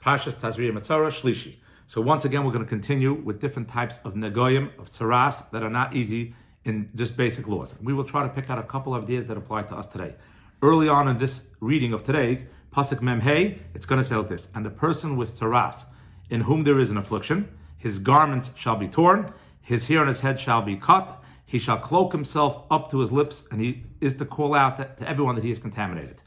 Parshas Tazria-Metzorah, Shlishi. So once again, we're going to continue with different types of negoyim, of tzaras, that are not easy in just basic laws. We will try to pick out a couple of ideas that apply to us today. Early on in this reading of today's, Pasuk Mem Hey, it's going to say like this: and the person with tzaras, in whom there is an affliction, his garments shall be torn, his hair on his head shall be cut, he shall cloak himself up to his lips, and he is to call out to everyone that he is contaminated.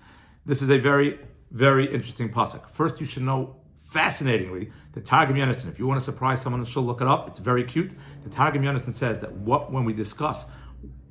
This is a very, very interesting pasuk. First, you should know, fascinatingly, the Targum Yonason. If you want to surprise someone, she'll look it up. It's very cute. The Targum Yonason says that when we discuss,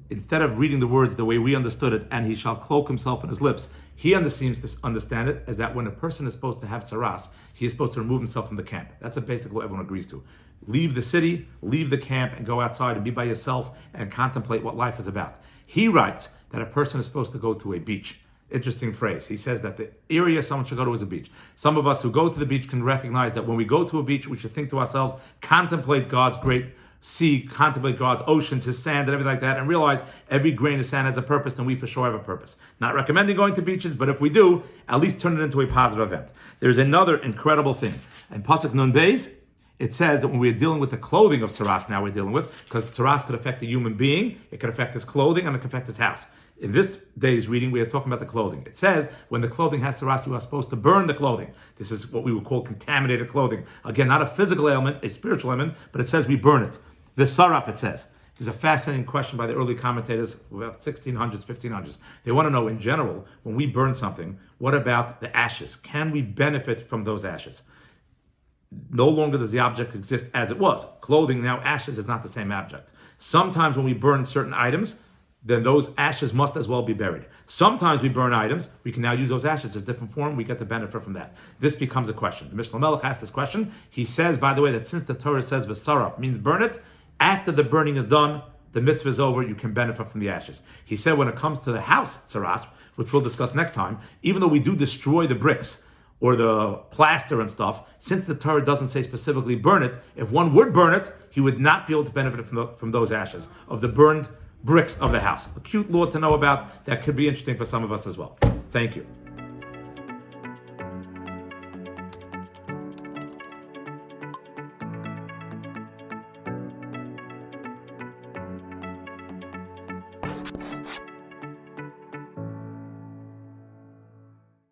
instead of reading the words the way we understood it, and he shall cloak himself in his lips, he seems to understand it as that when a person is supposed to have tzaras, he is supposed to remove himself from the camp. That's a basic what everyone agrees to. Leave the city, leave the camp, and go outside and be by yourself and contemplate what life is about. He writes that a person is supposed to go to a beach. Interesting phrase. He says that the area someone should go to is a beach. Some of us who go to the beach can recognize that when we go to a beach, we should think to ourselves, contemplate God's great sea, contemplate God's oceans, his sand, and everything like that, and realize every grain of sand has a purpose, and we for sure have a purpose. Not recommending going to beaches, but if we do, at least turn it into a positive event. There's another incredible thing. In Pasuk Nun Beis, it says that when we're dealing with the clothing of tzaras, now we're dealing with, because tzaras could affect a human being, it could affect his clothing, and it could affect his house. In this day's reading, we are talking about the clothing. It says, when the clothing has tzaras, you are supposed to burn the clothing. This is what we would call contaminated clothing. Again, not a physical element, a spiritual element, but it says we burn it. V'saraf, it says. This is a fascinating question by the early commentators, about 1600s, 1500s. They want to know, in general, when we burn something, what about the ashes? Can we benefit from those ashes? No longer does the object exist as it was. Clothing, now ashes, is not the same object. Sometimes when we burn certain items, then those ashes must as well be buried. Sometimes we burn items, we can now use those ashes as a different form, we get the benefit from that. This becomes a question. The Mishnah Melech asks this question. He says, by the way, that since the Torah says v'saraf means burn it, after the burning is done, the mitzvah is over, you can benefit from the ashes. He said when it comes to the house tzaras, which we'll discuss next time, even though we do destroy the bricks or the plaster and stuff, since the Torah doesn't say specifically burn it, if one would burn it, he would not be able to benefit from those ashes, of the burned bricks of the house. A cute law to know about that could be interesting for some of us as well. Thank you.